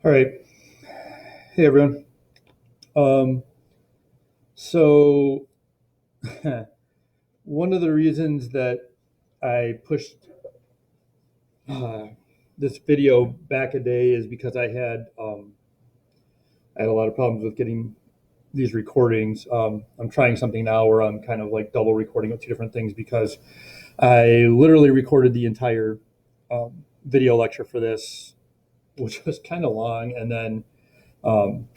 All right. Hey, everyone. Um, so, one of the reasons that I pushed uh, this video back a day is because I had a lot of problems with getting these recordings. I'm trying something now where I'm kind of like double recording with two different things because I literally recorded the entire video lecture for this, which was kind of long, and then um,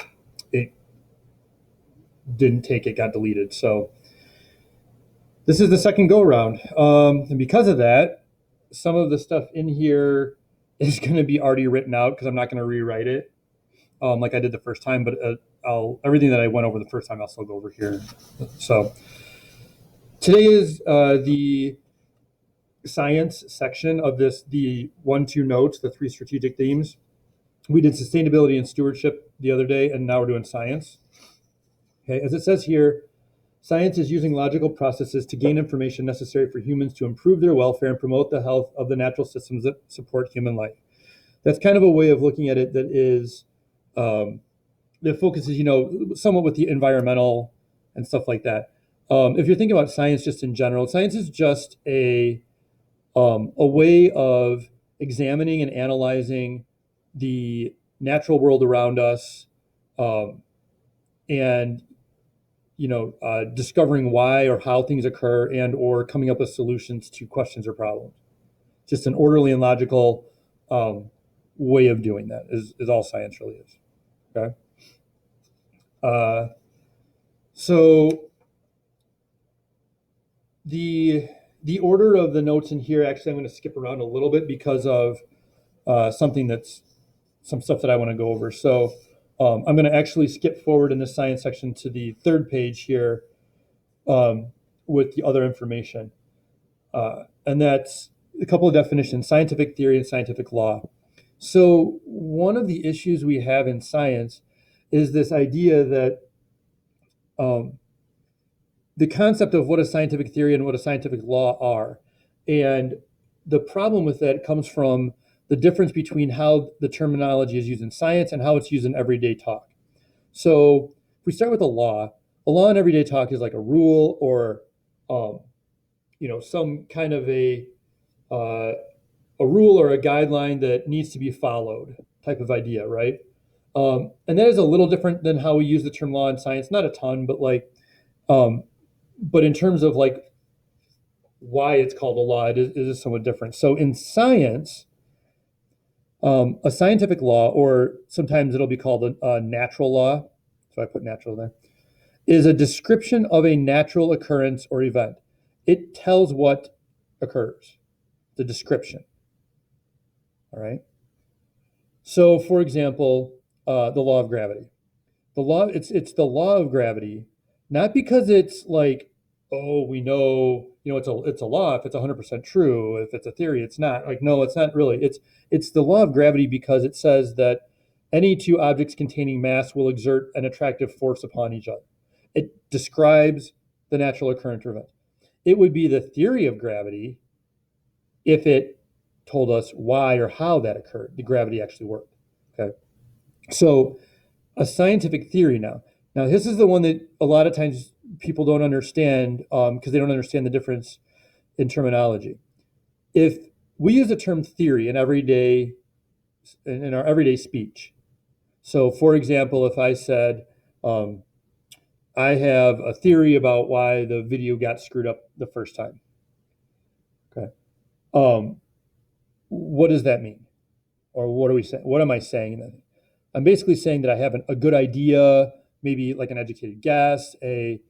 it didn't take it, got deleted. So this is the second go around. And because of that, some of the stuff in here is going to be already written out because I'm not going to rewrite it like I did the first time. But I'll everything that I went over the first time, I'll still go over here. So today is the science section of this, the 1-2 notes, the three strategic themes. We did sustainability and stewardship the other day, and now we're doing science. Okay, as it says here, science is using logical processes to gain information necessary for humans to improve their welfare and promote the health of the natural systems that support human life. That's kind of a way of looking at it that is um, that focuses, somewhat with the environmental and stuff like that. If you're thinking about science just in general, science is just a way of examining and analyzing the natural world around us, um, and discovering why or how things occur and or coming up with solutions to questions or problems. Just an orderly and logical um, way of doing that is all science really is. Okay. Uh, so the the order of the notes in here, actually, I'm going to skip around a little bit because of some stuff that I want to go over. So I'm going to actually skip forward in the science section to the third page here um, with the other information. And that's a couple of definitions: scientific theory and scientific law. So, one of the issues we have in science is this idea that um, the concept of what a scientific theory and what a scientific law are. And the problem with that comes from the difference between how the terminology is used in science and how it's used in everyday talk. So, if we start with a law in everyday talk is like a rule or um, some kind of uh, a rule or a guideline that needs to be followed type of idea, right? And that is a little different than how we use the term law in science. Not a ton, but um, but in terms of like why it's called a law, it is somewhat different. So in science, a scientific law, or sometimes it'll be called a natural law, so I put natural there, is a description of a natural occurrence or event. It tells what occurs, the description. All right. So, for example, the law of gravity. It's the law of gravity, not because it's like, oh, we know, it's a law if it's 100% true. If it's a theory, it's not. Like, no, it's not really. It's the law of gravity because it says that any two objects containing mass will exert an attractive force upon each other. It describes the natural occurrence event. It would be the theory of gravity if it told us why or how that occurred, the gravity actually worked. Okay. So a scientific theory now. Now, this is the one that a lot of times people don't understand because they don't understand the difference in terminology. If we use the term theory in our everyday speech, so for example, if I said, um, I have a theory about why the video got screwed up the first time. Okay. Um, what does that mean? Or what are we saying? What am I saying then? I'm basically saying that I have a good idea, maybe like an educated guess, a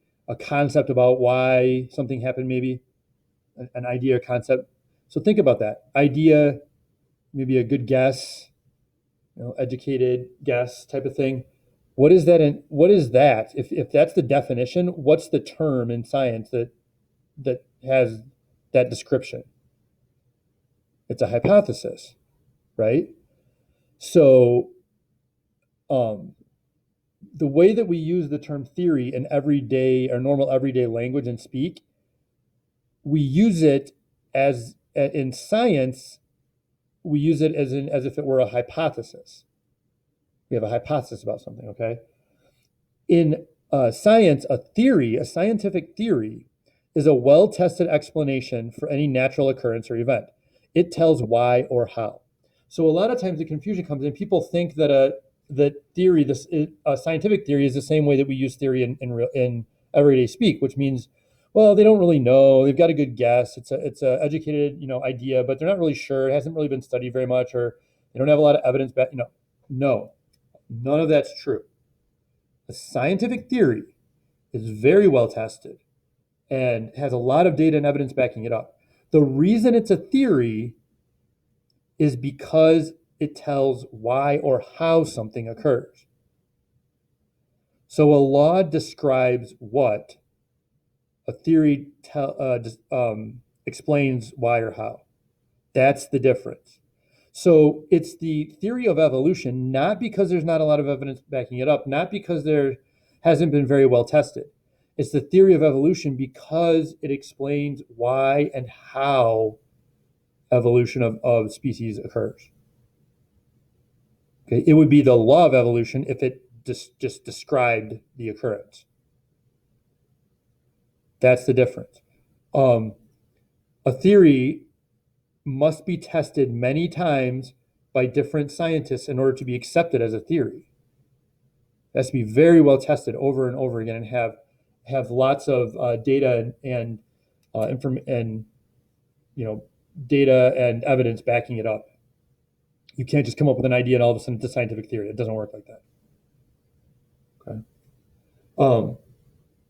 concept about why something happened, maybe an idea or concept. So think about that idea, maybe a good guess, educated guess type of thing. What is that? What is that? If that's the definition, what's the term in science that has that description? It's a hypothesis, right? So um, the way that we use the term theory in everyday or normal everyday language and speak, we use it as in science, we use it as if it were a hypothesis. We have a hypothesis about something, okay? In science, a scientific theory, is a well-tested explanation for any natural occurrence or event. It tells why or how. So a lot of times the confusion comes in. People think that a scientific theory is the same way that we use theory in everyday speak, which means, well, they don't really know. They've got a good guess. It's a educated idea, but they're not really sure. It hasn't really been studied very much, or they don't have a lot of evidence back. No, none of that's true. A scientific theory is very well tested and has a lot of data and evidence backing it up. The reason it's a theory is because it tells why or how something occurs. So a law describes what, a theory explains why or how. That's the difference. So it's the theory of evolution, not because there's not a lot of evidence backing it up, not because there hasn't been very well tested. It's the theory of evolution because it explains why and how evolution of species occurs. Okay, it would be the law of evolution if it just described the occurrence. That's the difference. A theory must be tested many times by different scientists in order to be accepted as a theory. It has to be very well tested over and over again and have lots of data and data and evidence backing it up. You can't just come up with an idea and all of a sudden it's a scientific theory. It doesn't work like that. Okay.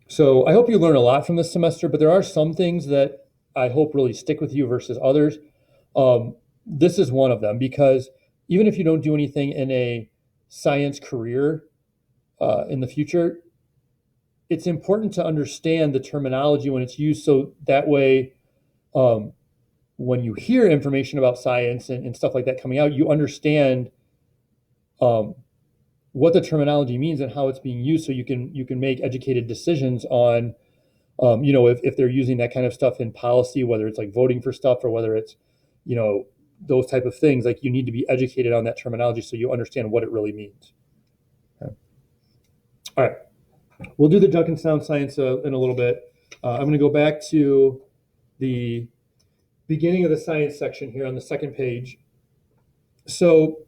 So I hope you learn a lot from this semester, but there are some things that I hope really stick with you versus others. This is one of them, because even if you don't do anything in a science career in the future, it's important to understand the terminology when it's used, so that way when you hear information about science and stuff like that coming out, you understand what the terminology means and how it's being used, so you can make educated decisions on if they're using that kind of stuff in policy, whether it's like voting for stuff or whether it's those type of things. Like, you need to be educated on that terminology so you understand what it really means. Okay. All right, we'll do the junk and sound science in a little bit. I'm going to go back to the beginning of the science section here on the second page. So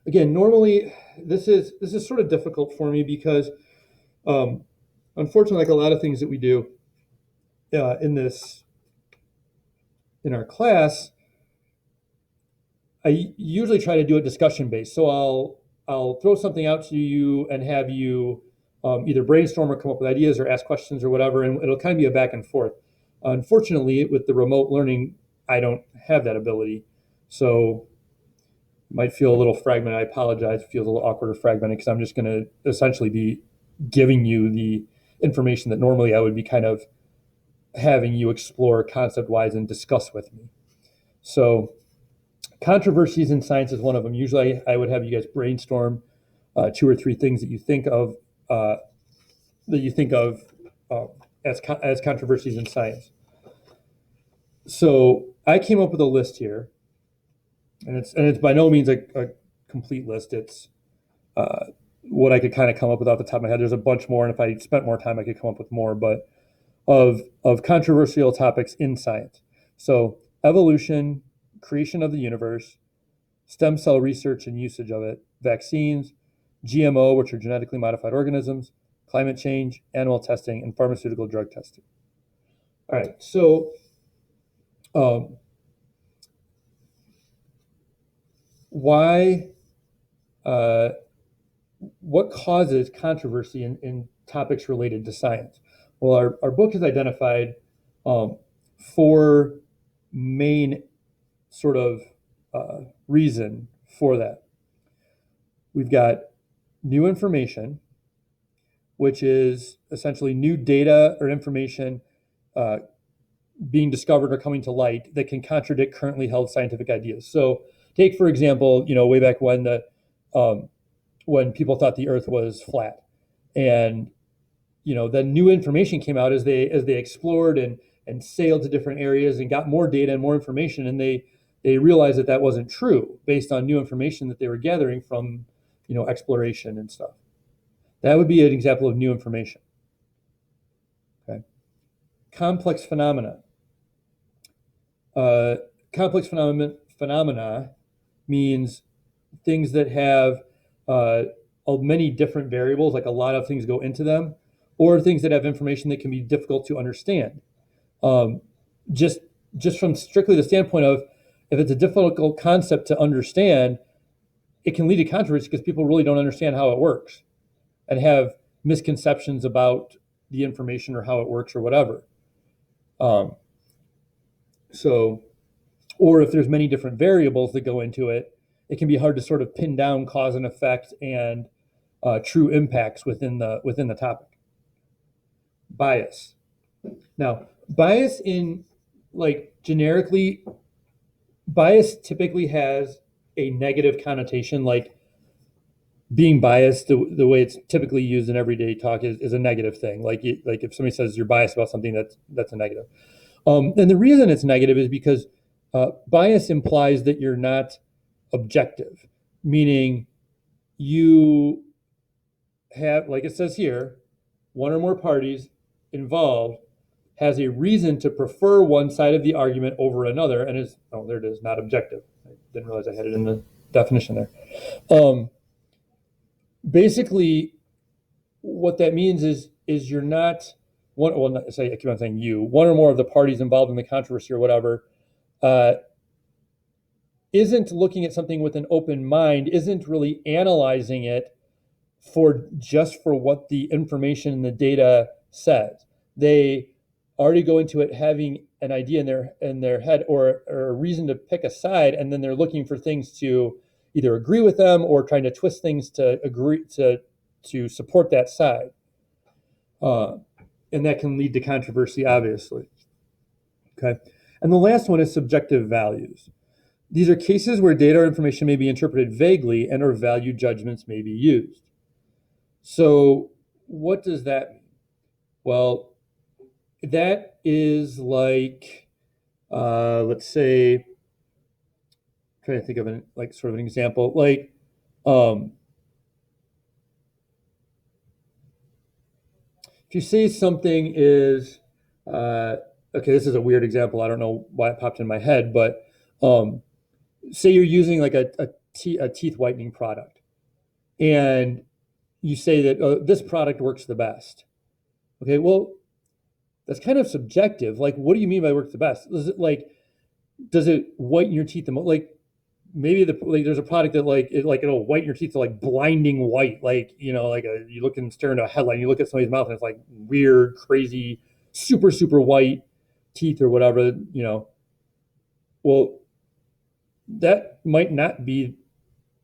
again, normally this is sort of difficult for me because unfortunately, like a lot of things that we do in our class, I usually try to do it discussion based. So I'll throw something out to you and have you either brainstorm or come up with ideas or ask questions or whatever, and it'll kind of be a back and forth. Unfortunately, with the remote learning, I don't have that ability. So it might feel a little fragmented. I apologize. It feels a little awkward or fragmented because I'm just going to essentially be giving you the information that normally I would be kind of having you explore concept-wise and discuss with me. So controversies in science is one of them. Usually I would have you guys brainstorm 2 or 3 things that you think of as controversies in science. So I came up with a list here, and it's by no means a complete list. It's what I could kind of come up with off the top of my head. There's a bunch more, and if I spent more time, I could come up with more. But of controversial topics in science, so evolution, creation of the universe, stem cell research and usage of it, vaccines, GMO, which are genetically modified organisms, climate change, animal testing, and pharmaceutical drug testing. All right, so what causes controversy in topics related to science? Well, our book has identified 4 main sort of reason for that. We've got new information, which is essentially new data or information being discovered or coming to light that can contradict currently held scientific ideas. So take, for example, way back when people thought the earth was flat, and then new information came out as they explored and sailed to different areas and got more data and more information, and they realized that wasn't true based on new information that they were gathering from exploration and stuff. That would be an example of new information. Okay. Complex phenomena. Complex phenomena means things that have many different variables, like a lot of things go into them, or things that have information that can be difficult to understand. Just from strictly the standpoint of, if it's a difficult concept to understand, it can lead to controversy because people really don't understand how it works and have misconceptions about the information or how it works or whatever. Or if there's many different variables that go into it, it can be hard to sort of pin down cause and effect and true impacts within the topic. Bias. Now, bias generically, bias typically has a negative connotation. Like, being biased, the way it's typically used in everyday talk is a negative thing. Like if somebody says you're biased about something, that's a negative. And the reason it's negative is because bias implies that you're not objective, meaning you have, like it says here, one or more parties involved has a reason to prefer one side of the argument over another, and there it is, not objective. I didn't realize I had it in the definition there. Basically, what that means is you're not one. Well, I keep on saying you. One or more of the parties involved in the controversy or whatever isn't looking at something with an open mind, isn't really analyzing it for what the information and the data says. They already go into it having an idea in their head or a reason to pick a side, and then they're looking for things to either agree with them or trying to twist things to agree to support that side. And that can lead to controversy, obviously. Okay. And the last one is subjective values. These are cases where data or information may be interpreted vaguely and or value judgments may be used. So what does that mean? Well, that is like, let's say, trying to think of sort of an example, like if you say something is okay, this is a weird example, I don't know why it popped in my head, but say you're using like a teeth whitening product and you say that this product works the best. Okay, well, that's kind of subjective. Like, what do you mean by works the best? Does it whiten your teeth the most? Like, maybe there's a product that it'll whiten your teeth to like blinding white. Like, you look and stare into a headline, you look at somebody's mouth and it's like weird, crazy, super, super white teeth or whatever, Well, that might not be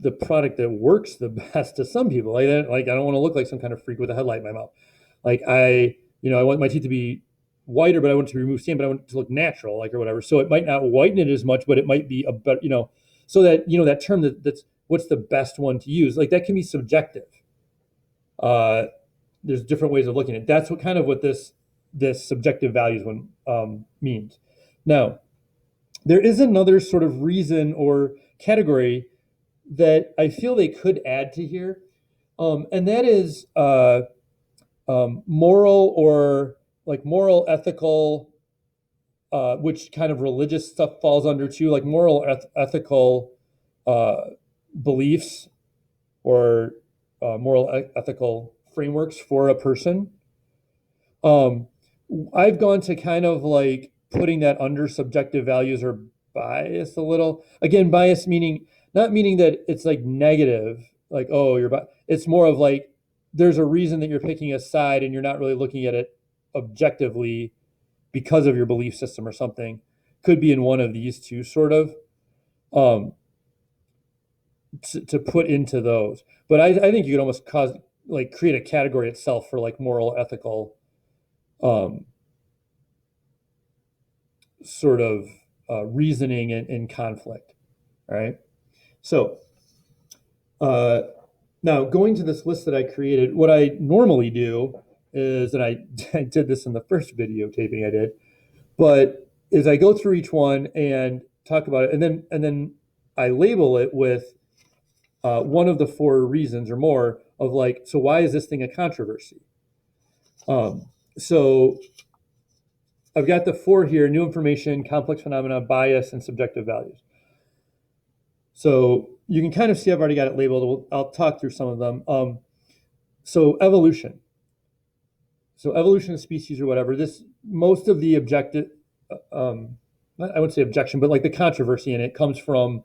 the product that works the best to some people. Like that, I don't want to look like some kind of freak with a headlight in my mouth. Like I want my teeth to be whiter, but I want it to remove stain, but I want it to look natural, or whatever. So it might not whiten it as much, but it might be a better, so that, that term that's what's the best one to use, like that can be subjective. There's different ways of looking at it. That's what this subjective values one means. Now, there is another sort of reason or category that I feel they could add to here, and that is moral or moral, ethical, which kind of religious stuff falls under too, like moral, ethical beliefs or moral, ethical frameworks for a person. I've gone to kind of like putting that under subjective values or bias a little. Again, bias not meaning that it's like negative, like, oh, it's more of like, there's a reason that you're picking a side and you're not really looking at it objectively because of your belief system or something. Could be in one of these two, sort of, to put into those. But I think you could almost create a category itself for like moral, ethical, sort of reasoning and conflict. All right. So now going to this list that I created, what I normally do is, and I did this in the first videotaping I did, but is I go through each one and talk about it, and then I label it with one of the four reasons or more of like, so why is this thing a controversy? So I've got the four here: new information, complex phenomena, bias, and subjective values. So you can kind of see I've already got it labeled. I'll talk through some of them. So evolution. So evolution of species or whatever. This most of the objective, um, I wouldn't say objection, but like the controversy in it comes from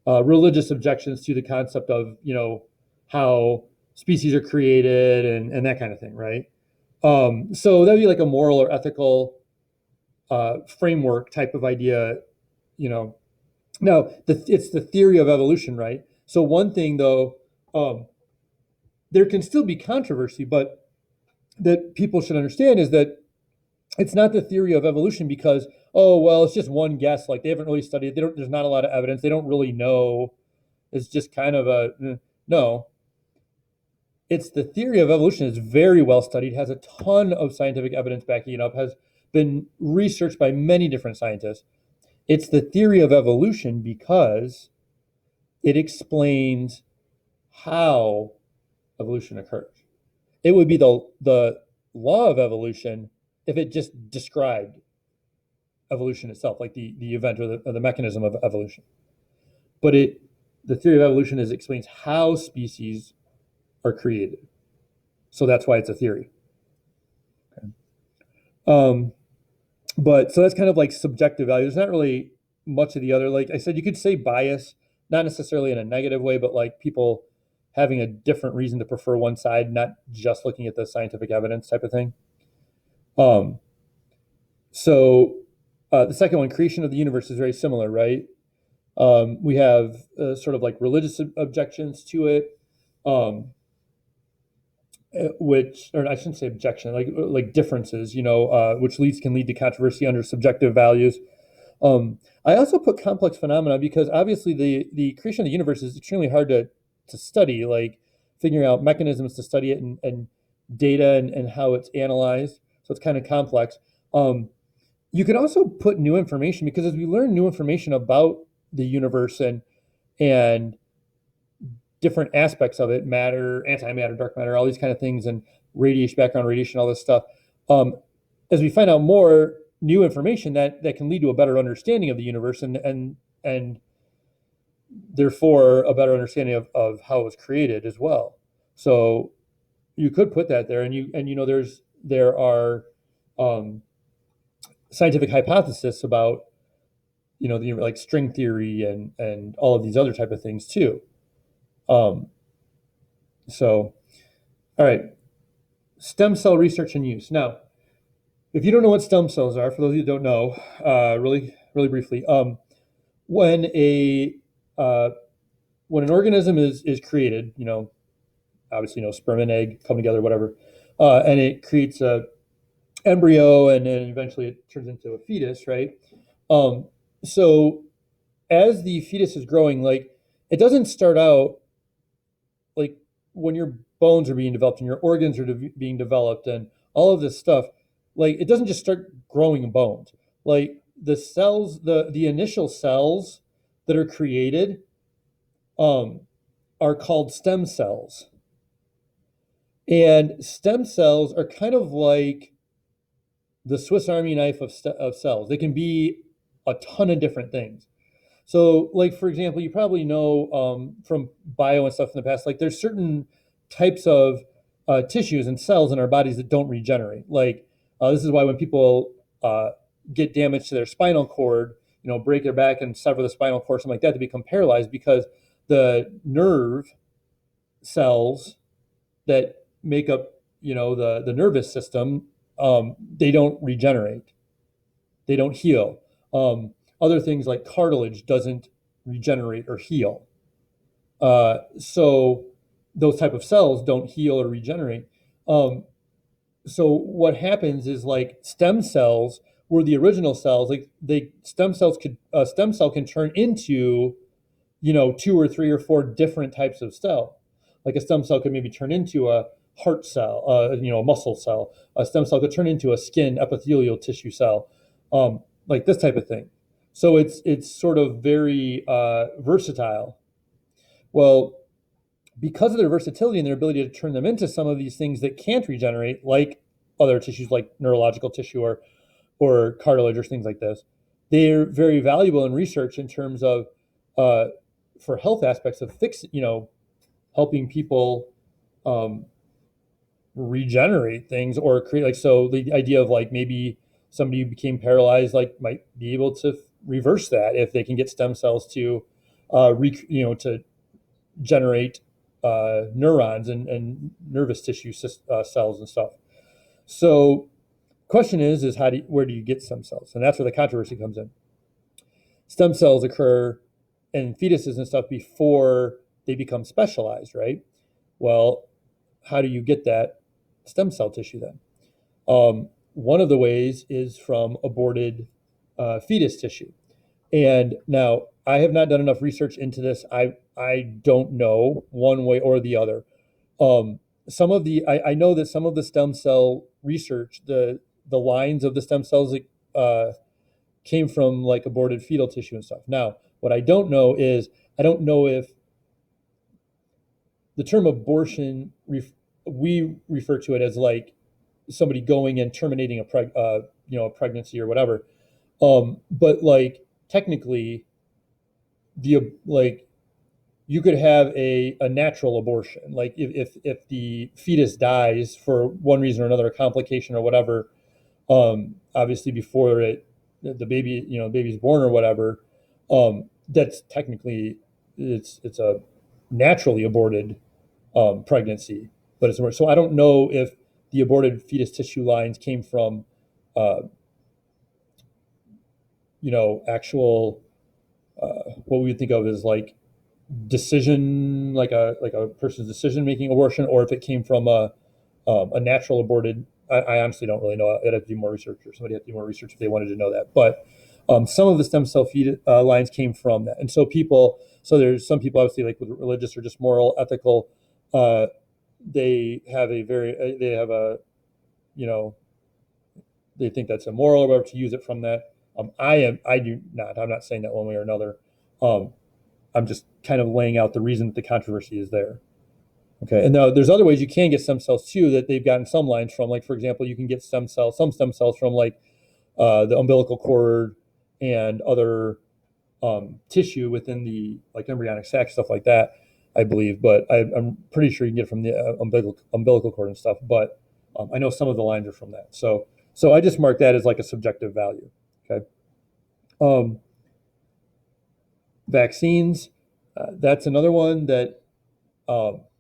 religious objections to the concept of how species are created and that kind of thing, right? So that'd be like a moral or ethical framework type of idea, you know. Now, it's the theory of evolution, right? So one thing though, um, there can still be controversy, but that people should understand is that it's not the theory of evolution because, oh well, it's just one guess. Like they haven't really studied. They don't. There's not a lot of evidence. They don't really know. It's just kind of no. It's the theory of evolution is very well studied, has a ton of scientific evidence backing it up, has been researched by many different scientists. It's the theory of evolution because it explains how evolution occurs. It would be the law of evolution if it just described evolution itself, like the event or the mechanism of evolution. But the theory of evolution is explains how species are created. So that's why it's a theory. Okay. Um, but so that's kind of like subjective value. There's not really much of the other. Like I said, you could say bias, not necessarily in a negative way, but like people having a different reason to prefer one side, not just looking at the scientific evidence type of thing. Um, so the second one, creation of the universe, is very similar, right? We have sort of like religious objections to it, um, which, or I shouldn't say objection, like differences, which can lead to controversy under subjective values. I also put complex phenomena because obviously the creation of the universe is extremely hard to study, like figuring out mechanisms to study it and data and how it's analyzed. So it's kind of complex. You could also put new information because as we learn new information about the universe and different aspects of it, matter, antimatter, dark matter, all these kind of things, and radiation, background radiation, all this stuff. Um, as we find out more new information, that can lead to a better understanding of the universe and therefore a better understanding of how it was created as well. So you could put that there, and there are um, scientific hypotheses about like string theory and all of these other type of things too. Um, so all right, stem cell research and use. Now, if you don't know what stem cells are, for those of you who don't know, really really briefly, when a uh, when an organism is created, obviously, sperm and egg come together, whatever, and it creates a embryo, and then eventually it turns into a fetus, right? Um, so as the fetus is growing, like it doesn't start out like when your bones are being developed and your organs are being developed and all of this stuff, like it doesn't just start growing bones. Like the cells, the initial cells that are created, um, are called stem cells. And stem cells are kind of like the Swiss Army knife of cells. They can be a ton of different things. So, like for example, you probably know from bio and stuff in the past, like there's certain types of tissues and cells in our bodies that don't regenerate. Like this is why when people get damage to their spinal cord, break their back and sever the spinal cord, something like that, to become paralyzed because the nerve cells that make up, the nervous system, they don't regenerate, they don't heal. Other things like cartilage doesn't regenerate or heal. So those type of cells don't heal or regenerate. Um, so what happens is like stem cells were the original cells. Like they stem cells could a stem cell can turn into two or three or four different types of cell. Like a stem cell could maybe turn into a heart cell, a muscle cell. A stem cell could turn into a skin epithelial tissue cell, like this type of thing. So it's sort of very versatile. Well, because of their versatility and their ability to turn them into some of these things that can't regenerate, like other tissues, like neurological tissue or cartilage or things like this, they're very valuable in research in terms of uh, for health aspects of helping people um, regenerate things or create, like, so the idea of like maybe somebody who became paralyzed like might be able to reverse that if they can get stem cells to to generate neurons and nervous tissue cells and stuff. So question is where do you get stem cells? And that's where the controversy comes in. Stem cells occur in fetuses and stuff before they become specialized, right? Well, how do you get that stem cell tissue then? One of the ways is from aborted fetus tissue. And now I have not done enough research into this. I don't know one way or the other. Some of the I know that some of the stem cell research, the lines of the stem cells came from like aborted fetal tissue and stuff. Now, what I don't know is I don't know if the term abortion we refer to it as like somebody going and terminating a pregnancy or whatever. But like technically, the like you could have a natural abortion. Like if the fetus dies for one reason or another, a complication or whatever, obviously before the baby, baby's born or whatever, that's technically it's a naturally aborted pregnancy, but it's so I don't know if the aborted fetus tissue lines came from, uh, actual what we would think of as like decision, like a person's decision making abortion, or if it came from a natural aborted. I honestly don't really know. I'd have to do more research, or somebody had to do more research if they wanted to know that. But some of the stem cell lines came from that, and so there's some people obviously like with religious or just moral, ethical. Uh, they have a you know they think that's immoral or whatever to use it from that. I do not. I'm not saying that one way or another. Um, I'm just kind of laying out the reason that the controversy is there. Okay, and now there's other ways you can get stem cells too that they've gotten some lines from. Like for example, you can get some stem cells from like the umbilical cord and other tissue within the like embryonic sac, stuff like that. I believe, but I'm pretty sure you can get it from the umbilical cord and stuff. But I know some of the lines are from that. So I just mark that as like a subjective value. Okay. Um, Vaccines. That's another one that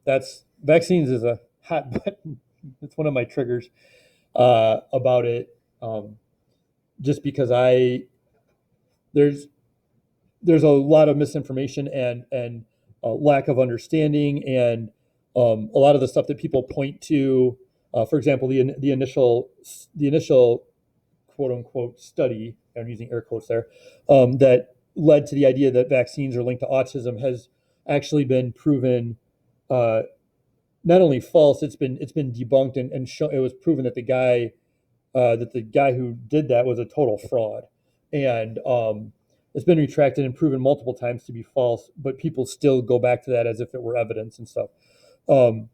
that's vaccines is a hot button. It's one of my triggers about it. Just because there's there's a lot of misinformation and lack of understanding and a lot of the stuff that people point to. For example, the initial quote unquote study, I'm using air quotes there, that led to the idea that vaccines are linked to autism has actually been proven uh, not only false, it's been debunked and it was proven that the guy who did that was a total fraud, and it's been retracted and proven multiple times to be false. But people still go back to that as if it were evidence and stuff. Um,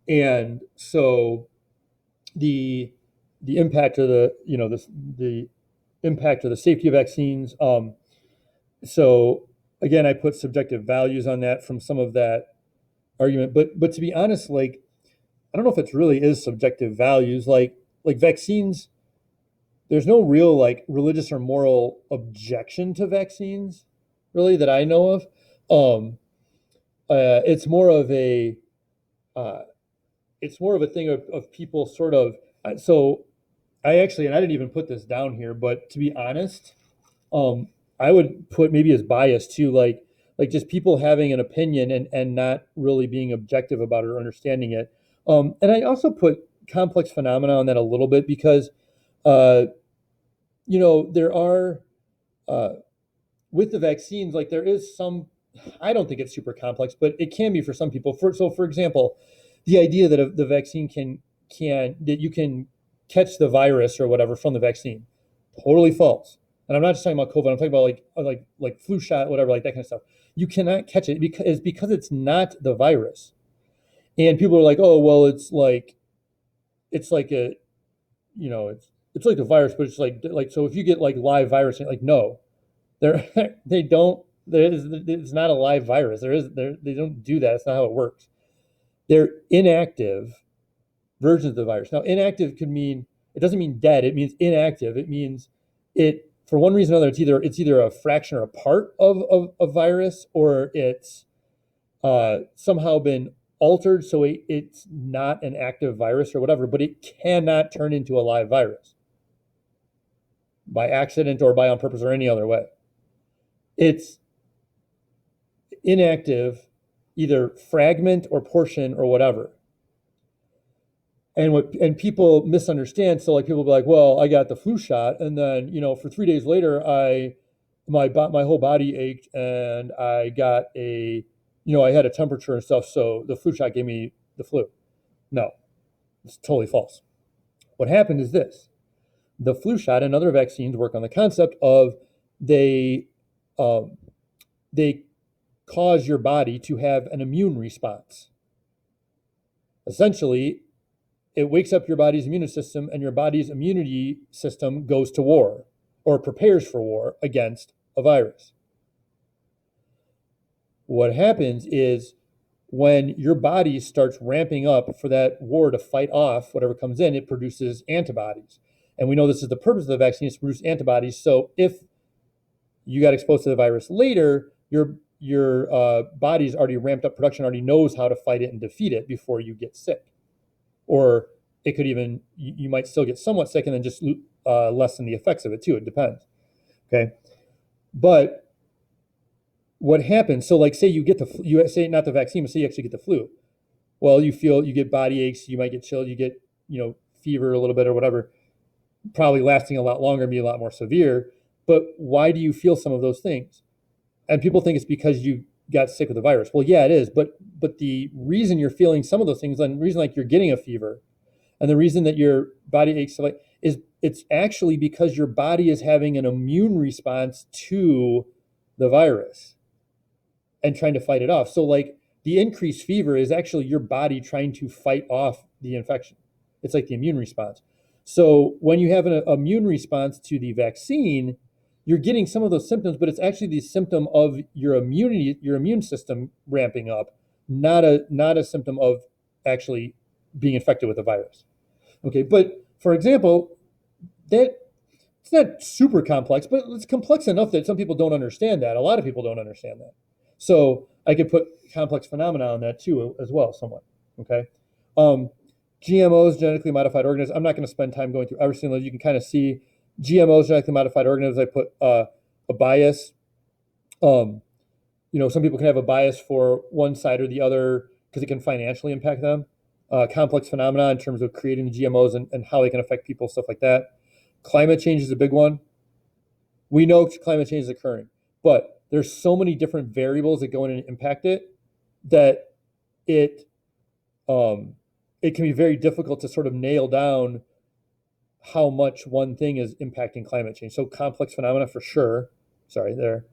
and so the the impact of the impact of the safety of vaccines. So again, I put subjective values on that from some of that argument, but to be honest, like I don't know if it really is subjective values. Like vaccines, there's no real like religious or moral objection to vaccines, really that I know of. Um, it's more of a uh, it's more of a thing of people sort of. So I actually, and I didn't even put this down here, but to be honest, um, I would put maybe as bias too, like just people having an opinion and not really being objective about it or understanding it. And I also put complex phenomena on that a little bit because uh, there are uh, with the vaccines, like there is some. I don't think it's super complex, but it can be for some people. For example, the idea that the vaccine can that you can catch the virus or whatever from the vaccine, totally false. And I'm not just talking about COVID. I'm talking about like flu shot, whatever, like that kind of stuff. You cannot catch it because it's not the virus. And people are like, oh, well, it's like a, it's like a virus, but it's like, so if you get like live virus, like, no, they're, they don't, it's not a live virus. They don't do that. It's not how it works. They're inactive versions of the virus. Now, inactive could mean, it doesn't mean dead. It means inactive. It means it, for one reason or another, it's either a fraction or a part of a virus, or it's somehow been altered so it's not an active virus or whatever, but it cannot turn into a live virus by accident or by on purpose or any other way. It's inactive, either fragment or portion or whatever. And people misunderstand. So like people be like, well, I got the flu shot, and then for 3 days later, my whole body ached, and I got I had a temperature and stuff. So the flu shot gave me the flu. No, it's totally false. What happened is this: the flu shot and other vaccines work on the concept of they um, they cause your body to have an immune response. Essentially, it wakes up your body's immune system, and your body's immunity system goes to war or prepares for war against a virus. What happens is when your body starts ramping up for that war to fight off whatever comes in, it produces antibodies. And we know this is the purpose of the vaccine, is to produce antibodies. So if you got exposed to the virus later, your body's already ramped up production, already knows how to fight it and defeat it before you get sick. Or it could even, you might still get somewhat sick and then just lessen the effects of it too. It depends. Okay. But what happens, so like say you get you say not the vaccine, but say you actually get the flu. Well, you get body aches, you might get chilled, you get, fever a little bit or whatever, probably lasting a lot longer and be a lot more severe. But why do you feel some of those things? And people think it's because you got sick with the virus. Well, yeah, it is. But the reason you're feeling some of those things, and the reason like you're getting a fever, and the reason that your body aches is it's actually because your body is having an immune response to the virus and trying to fight it off. So like the increased fever is actually your body trying to fight off the infection. It's like the immune response. So when you have an immune response to the vaccine, you're getting some of those symptoms, but it's actually the symptom of your immune system ramping up, not a symptom of actually being infected with a virus. Okay, but for example, that it's not super complex, but it's complex enough that some people don't understand that. A lot of people don't understand that. So I could put complex phenomena on that too as well, somewhat. Okay. GMOs, genetically modified organisms. I'm not going to spend time going through every single. You can kind of see GMOs, genetically modified organisms. I put a bias. Some people can have a bias for one side or the other because it can financially impact them. Complex phenomena in terms of creating the GMOs and how they can affect people, stuff like that. Climate change is a big one. We know climate change is occurring, but there's so many different variables that go in and impact it that it can be very difficult to sort of nail down how much one thing is impacting climate change. So complex phenomena for sure. Sorry, there.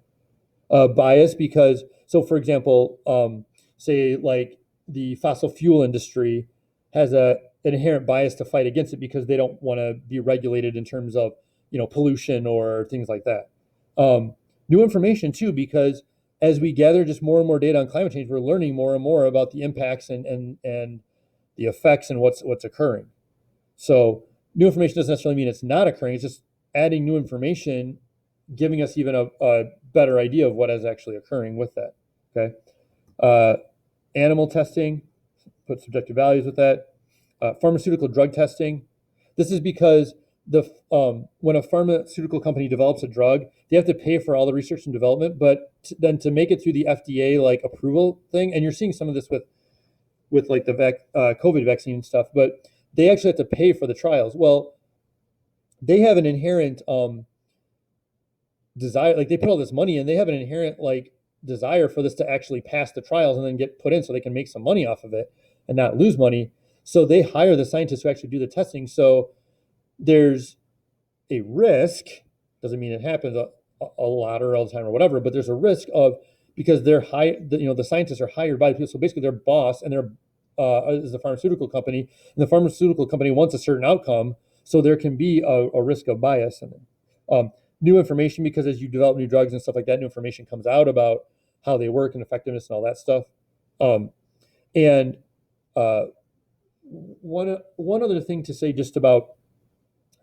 Bias because, so for example, say like the fossil fuel industry has an inherent bias to fight against it because they don't want to be regulated in terms of, pollution or things like that. New information too, because as we gather just more and more data on climate change, we're learning more and more about the impacts and the effects and what's occurring. So new information doesn't necessarily mean it's not occurring. It's just adding new information, giving us even a better idea of what is actually occurring with that. Okay. Animal testing, put subjective values with that. Pharmaceutical drug testing. This is because when a pharmaceutical company develops a drug, they have to pay for all the research and development, but then to make it through the FDA like approval thing, and you're seeing some of this with like the COVID vaccine stuff, but they actually have to pay for the trials. Well, they have an inherent desire, like they put all this money in, they have an inherent like desire for this to actually pass the trials and then get put in so they can make some money off of it and not lose money. So they hire the scientists who actually do the testing. So there's a risk, doesn't mean it happens a lot or all the time or whatever, but there's a risk of, because they're the scientists are hired by the people. So basically their boss and is the pharmaceutical company, and the pharmaceutical company wants a certain outcome, so there can be a risk of bias in it. New information, because as you develop new drugs and stuff like that, new information comes out about how they work and effectiveness and all that stuff. And one other thing to say just about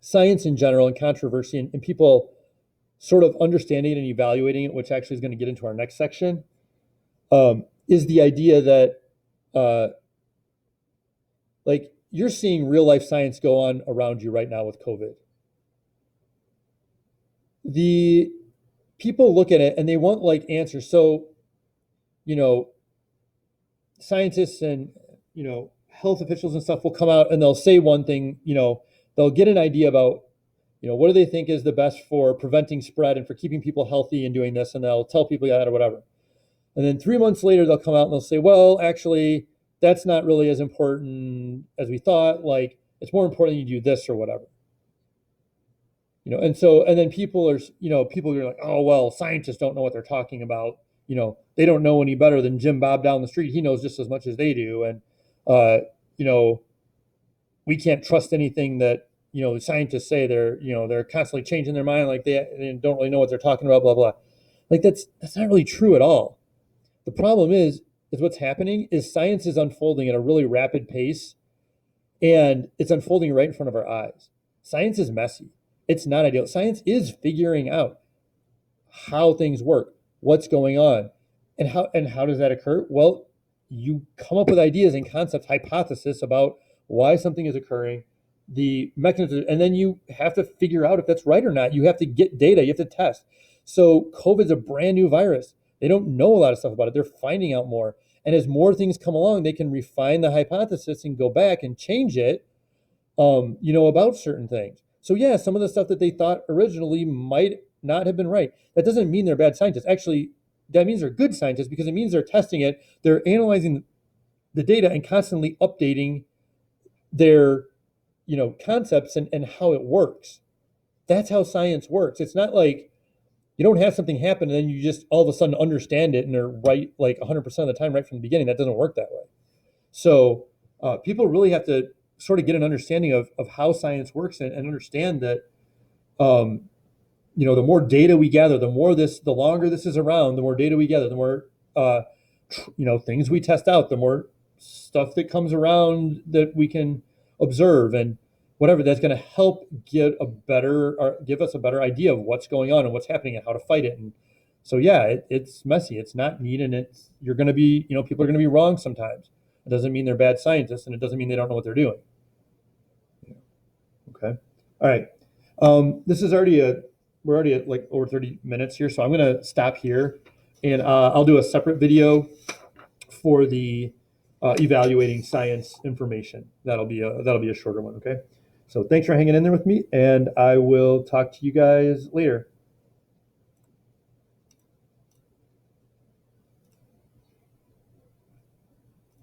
science in general and controversy and people sort of understanding it and evaluating it, which actually is going to get into our next section, is the idea that like you're seeing real life science go on around you right now with COVID. The people look at it and they want like answers. So, scientists and, health officials and stuff will come out and they'll say one thing, they'll get an idea about, what do they think is the best for preventing spread and for keeping people healthy and doing this, and they'll tell people that or whatever. And then 3 months later, they'll come out and they'll say, well, actually, that's not really as important as we thought. Like, it's more important you do this or whatever. And then people are like, oh, well, scientists don't know what they're talking about. They don't know any better than Jim Bob down the street. He knows just as much as they do. And, we can't trust anything that, the scientists say. They're constantly changing their mind. Like they don't really know what they're talking about, blah, blah. Like that's not really true at all. The problem is what's happening is science is unfolding at a really rapid pace, and it's unfolding right in front of our eyes. Science is messy. It's not ideal. Science is figuring out how things work, what's going on, and how does that occur? Well, you come up with ideas and concepts, hypothesis about why something is occurring, the mechanism, and then you have to figure out if that's right or not. You have to get data, you have to test. So COVID's a brand new virus. They don't know a lot of stuff about it. They're finding out more. And as more things come along, they can refine the hypothesis and go back and change it, about certain things. So yeah, some of the stuff that they thought originally might not have been right. That doesn't mean they're bad scientists. Actually, that means they're good scientists because it means they're testing it. They're analyzing the data and constantly updating their, concepts and how it works. That's how science works. It's not like you don't have something happen and then you just all of a sudden understand it and are right like 100% of the time right from the beginning. That doesn't work that way. So people really have to sort of get an understanding of how science works and understand that, the more data we gather, the longer this is around, the more data we gather, the more, things we test out, the more stuff that comes around that we can observe and whatever, that's going to help give us a better idea of what's going on and what's happening and how to fight it. And so, yeah, it's messy. It's not neat. And you're going to be, people are going to be wrong sometimes. It doesn't mean they're bad scientists, and it doesn't mean they don't know what they're doing. Okay. All right. We're already at like over 30 minutes here. So I'm going to stop here, and I'll do a separate video for the evaluating science information. That'll be a shorter one. Okay. So thanks for hanging in there with me, and I will talk to you guys later.